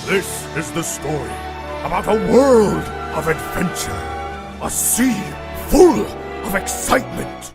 This is the story about a world of adventure, a sea full of excitement.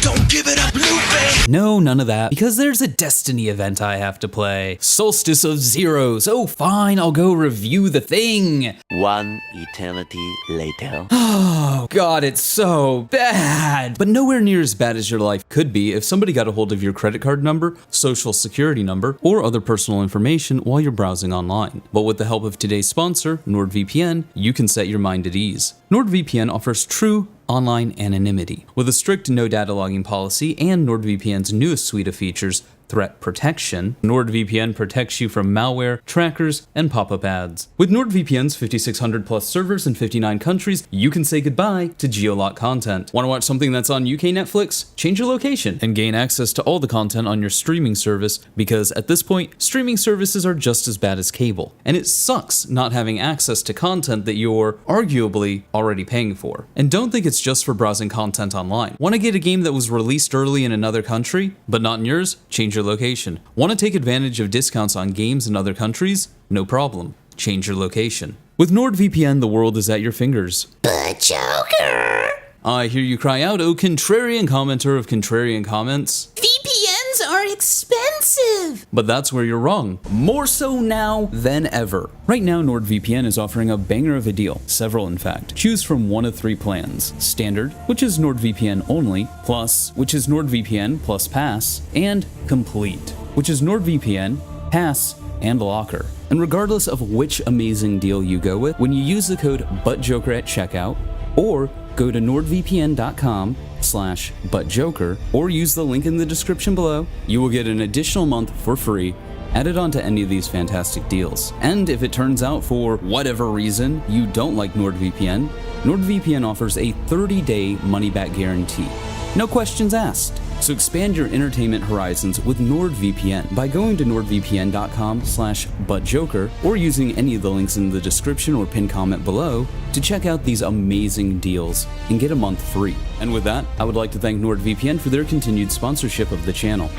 Don't give it up, Lupe! No, none of that, because there's a Destiny event I have to play. Solstice of Zeros. Oh, fine, I'll go review the thing. One eternity later. Oh, God, it's so bad. But nowhere near as bad as your life could be if somebody got a hold of your credit card number, social security number, or other personal information while you're browsing online. But with the help of today's sponsor, NordVPN, you can set your mind at ease. NordVPN offers true online anonymity with a strict no data logging policy and NordVPN's newest suite of features, Threat Protection. NordVPN protects you from malware, trackers, and pop-up ads. With NordVPN's 5,600 plus servers in 59 countries, you can say goodbye to geolock content. Want to watch something that's on UK Netflix? Change your location and gain access to all the content on your streaming service, because at this point, streaming services are just as bad as cable. And it sucks not having access to content that you're arguably already paying for. And don't think it's just for browsing content online. Want to get a game that was released early in another country, but not in yours? Change your location. Want to take advantage of discounts on games in other countries? No problem. Change your location. With NordVPN, the world is at your fingers. But Joker! I hear you cry out, oh contrarian commenter of contrarian comments. VPNs are expensive! But that's where you're wrong. More so now than ever. Right now, NordVPN is offering a banger of a deal, several in fact. Choose from one of three plans. Standard, which is NordVPN only, Plus, which is NordVPN plus Pass, and Complete, which is NordVPN, Pass, and Locker. And regardless of which amazing deal you go with, when you use the code BUTTJOKER at checkout, or go to nordvpn.com/buttjoker, or use the link in the description below, you will get an additional month for free added onto any of these fantastic deals. And if it turns out for whatever reason you don't like NordVPN, NordVPN offers a 30-day money-back guarantee. No questions asked. So expand your entertainment horizons with NordVPN by going to nordvpn.com/buttjoker or using any of the links in the description or pinned comment below to check out these amazing deals and get a month free. And with that, I would like to thank NordVPN for their continued sponsorship of the channel.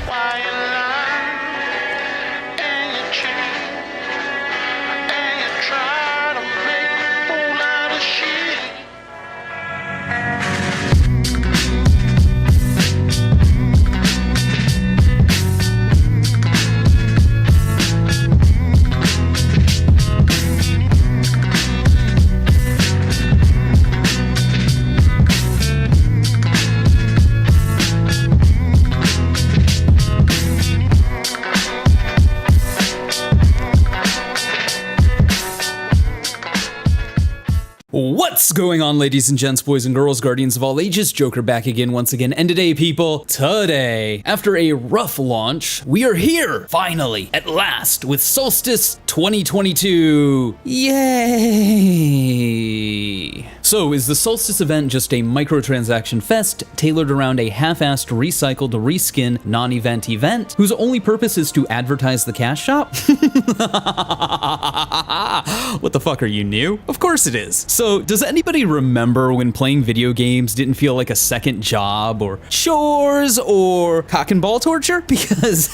What's going on, ladies and gents, boys and girls, guardians of all ages? Joker back again once again, and today, people, after a rough launch, we are here, finally, at last, with Solstice 2022. Yay! So, is the Solstice event just a microtransaction fest tailored around a half-assed, recycled, reskin, non-event event whose only purpose is to advertise the cash shop? What the fuck, are you new? Of course it is. So, does anybody remember when playing video games didn't feel like a second job, or chores, or cock and ball torture? Because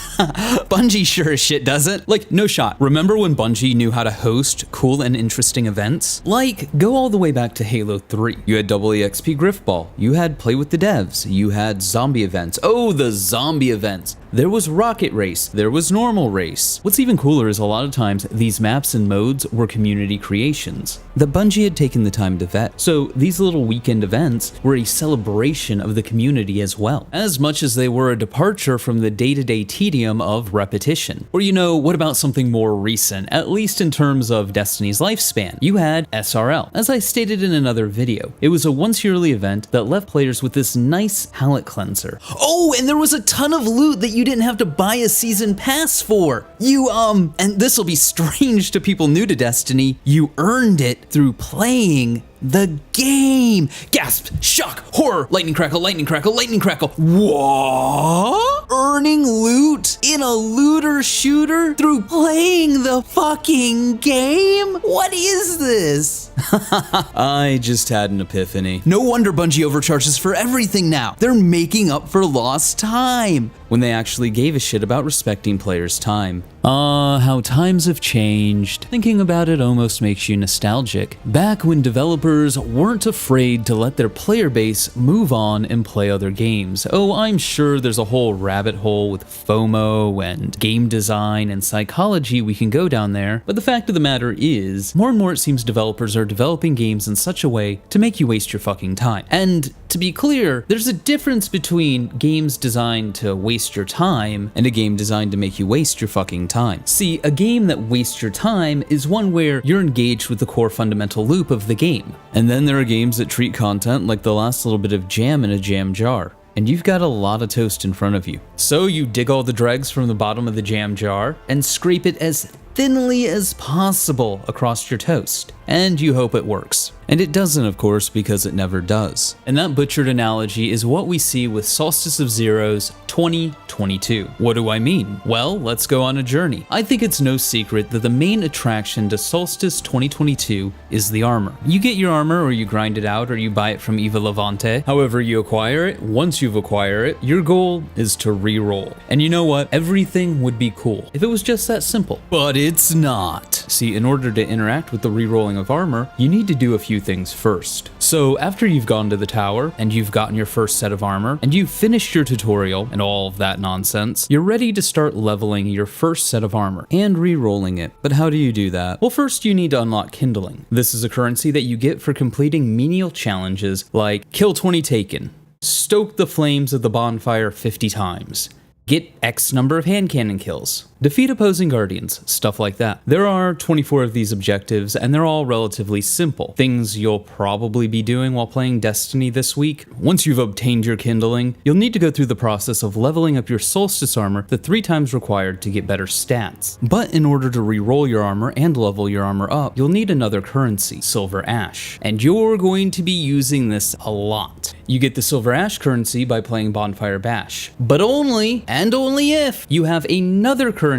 Bungie sure as shit doesn't. Like, no shot. Remember when Bungie knew how to host cool and interesting events? Like, go all the way back to Halo 3. You had EXP Griffball. You had Play with the Devs. You had zombie events. Oh, the zombie events. There was Rocket Race. There was Normal Race. What's even cooler is a lot of times these maps and modes were community creations that Bungie had taken the time to vet. So these little weekend events were a celebration of the community as well, as much as they were a departure from the day-to-day tedium of repetition. Or, you know, what about something more recent, at least in terms of Destiny's lifespan? You had SRL. As I stated in another video, it was a once-yearly event that left players with this nice palate cleanser. Oh, and there was a ton of loot that you didn't have to buy a season pass for. And this'll be strange to people new to Destiny, you earned it through playing the game. Gasp, shock, horror, lightning crackle, lightning crackle, lightning crackle. What? Earning loot in a looter shooter through playing the fucking game? What is this? I just had an epiphany. No wonder Bungie overcharges for everything now. They're making up for lost time when they actually gave a shit about respecting players' time. How times have changed. Thinking about it almost makes you nostalgic. Back when developers weren't afraid to let their player base move on and play other games. Oh, I'm sure there's a whole rabbit hole with FOMO and game design and psychology we can go down there, but the fact of the matter is, more and more it seems developers are developing games in such a way to make you waste your fucking time. And to be clear, there's a difference between games designed to waste your time and a game designed to make you waste your fucking time. See, a game that wastes your time is one where you're engaged with the core fundamental loop of the game. And then there are games that treat content like the last little bit of jam in a jam jar. And you've got a lot of toast in front of you. So you dig all the dregs from the bottom of the jam jar and scrape it as thinly as possible across your toast. And you hope it works. And it doesn't, of course, because it never does. And that butchered analogy is what we see with Solstice of Zero's 2022. What do I mean? Well, let's go on a journey. I think it's no secret that the main attraction to Solstice 2022 is the armor. You get your armor, or you grind it out, or you buy it from Eva Levante. However you acquire it, once you've acquired it, your goal is to re-roll. And you know what? Everything would be cool if it was just that simple. But it's not. See, in order to interact with the re-rolling of armor, you need to do a few things first. So after you've gone to the tower, and you've gotten your first set of armor, and you've finished your tutorial and all of that nonsense, you're ready to start leveling your first set of armor and re-rolling it. But how do you do that? Well, first you need to unlock kindling. This is a currency that you get for completing menial challenges like kill 20 taken, stoke the flames of the bonfire 50 times, get X number of hand cannon kills, defeat opposing guardians, stuff like that. There are 24 of these objectives, and they're all relatively simple. Things you'll probably be doing while playing Destiny this week. Once you've obtained your kindling, you'll need to go through the process of leveling up your Solstice armor the 3 times required to get better stats. But in order to re-roll your armor and level your armor up, you'll need another currency, Silver Ash. And you're going to be using this a lot. You get the Silver Ash currency by playing Bonfire Bash, but only, and only if, you have another currency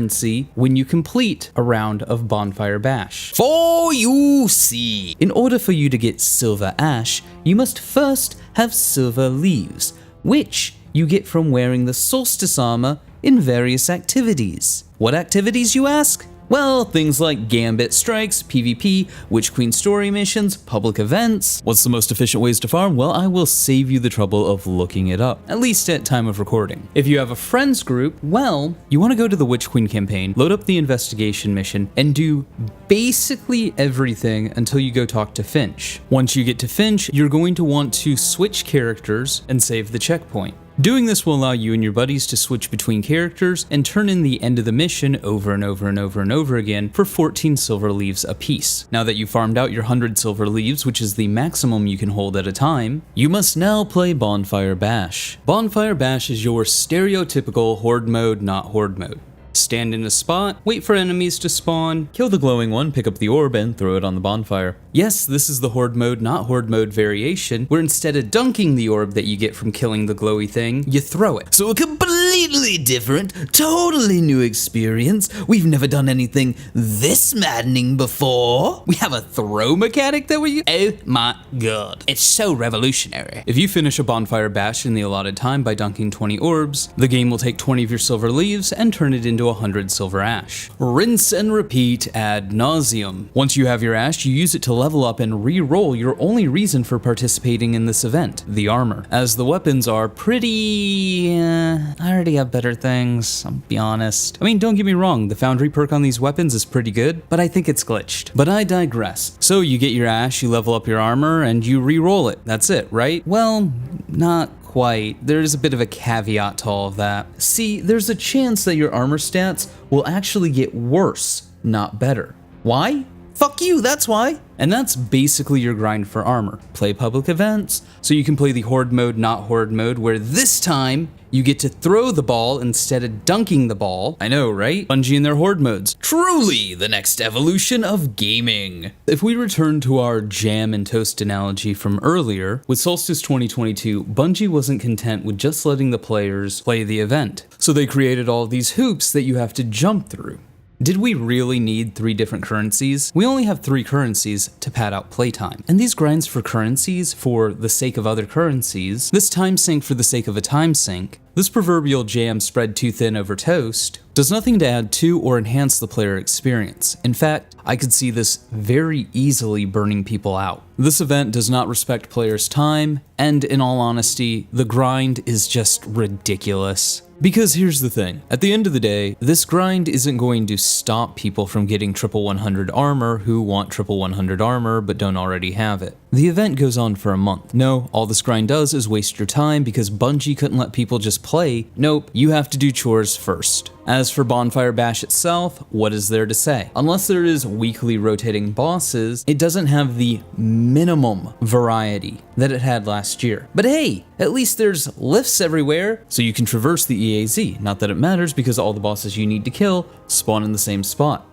when you complete a round of Bonfire Bash. For you see, in order for you to get Silver Ash, you must first have Silver Leaves, which you get from wearing the Solstice armor in various activities. What activities, you ask? Well, things like Gambit strikes, PvP, Witch Queen story missions, public events. What's the most efficient ways to farm? Well, I will save you the trouble of looking it up, at least at time of recording. If you have a friends group, well, you want to go to the Witch Queen campaign, load up the investigation mission, and do basically everything until you go talk to Finch. Once you get to Finch, you're going to want to switch characters and save the checkpoint. Doing this will allow you and your buddies to switch between characters and turn in the end of the mission over and over and over and over again for 14 silver leaves apiece. Now that you've farmed out your 100 silver leaves, which is the maximum you can hold at a time, you must now play Bonfire Bash. Bonfire Bash is your stereotypical horde mode, not horde mode. Stand in a spot, wait for enemies to spawn, kill the glowing one, pick up the orb, and throw it on the bonfire. Yes, this is the horde mode, not horde mode variation, where instead of dunking the orb that you get from killing the glowy thing, you throw it. So a completely different, totally new experience. We've never done anything this maddening before. We have a throw mechanic that we... Oh my god. It's so revolutionary. If you finish a Bonfire Bash in the allotted time by dunking 20 orbs, the game will take 20 of your silver leaves and turn it into 100 silver ash. Rinse and repeat ad nauseum. Once you have your ash, you use it to level up and re-roll your only reason for participating in this event, the armor. As the weapons are pretty... I already have better things, I'll be honest. I mean, don't get me wrong, the Foundry perk on these weapons is pretty good, but I think it's glitched. But I digress. So you get your ash, you level up your armor, and you re-roll it. That's it, right? Well, not quite. There's a bit of a caveat to all of that. See, there's a chance that your armor stats will actually get worse, not better. Why? Fuck you, that's why. And that's basically your grind for armor. Play public events, so you can play the horde mode, not horde mode, where this time you get to throw the ball instead of dunking the ball. I know, right? Bungie and their horde modes. Truly the next evolution of gaming. If we return to our jam and toast analogy from earlier, with Solstice 2022, Bungie wasn't content with just letting the players play the event. So they created all these hoops that you have to jump through. Did we really need 3 different currencies? We only have 3 currencies to pad out playtime. And these grinds for currencies for the sake of other currencies, this time sink for the sake of a time sink, this proverbial jam spread too thin over toast, does nothing to add to or enhance the player experience. In fact, I could see this very easily burning people out. This event does not respect players' time, and in all honesty, the grind is just ridiculous. Because here's the thing, at the end of the day, this grind isn't going to stop people from getting triple 100 armor who want triple 100 armor but don't already have it. The event goes on for a month. No, all this grind does is waste your time because Bungie couldn't let people just play. Nope, you have to do chores first. As for Bonfire Bash itself, what is there to say? Unless there is weekly rotating bosses, it doesn't have the minimum variety that it had last year. But hey, at least there's lifts everywhere, so you can traverse the EAZ. Not that it matters because all the bosses you need to kill spawn in the same spot.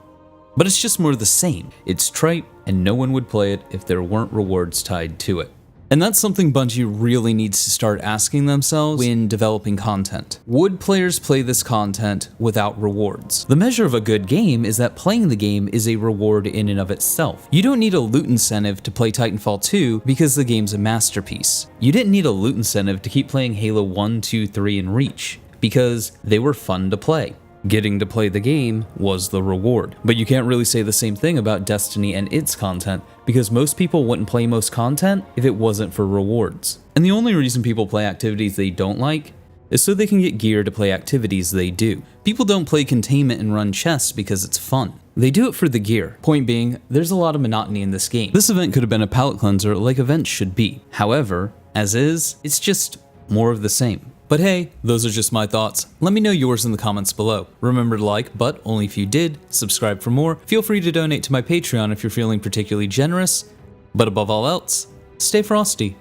But it's just more of the same. It's trite, and no one would play it if there weren't rewards tied to it. And that's something Bungie really needs to start asking themselves when developing content. Would players play this content without rewards? The measure of a good game is that playing the game is a reward in and of itself. You don't need a loot incentive to play Titanfall 2 because the game's a masterpiece. You didn't need a loot incentive to keep playing Halo 1, 2, 3, and Reach because they were fun to play. Getting to play the game was the reward. But you can't really say the same thing about Destiny and its content, because most people wouldn't play most content if it wasn't for rewards. And the only reason people play activities they don't like is so they can get gear to play activities they do. People don't play containment and run chests because it's fun. They do it for the gear. Point being, there's a lot of monotony in this game. This event could have been a palate cleanser like events should be. However, as is, it's just more of the same. But hey, those are just my thoughts. Let me know yours in the comments below. Remember to like, but only if you did, subscribe for more. Feel free to donate to my Patreon if you're feeling particularly generous. But above all else, stay frosty.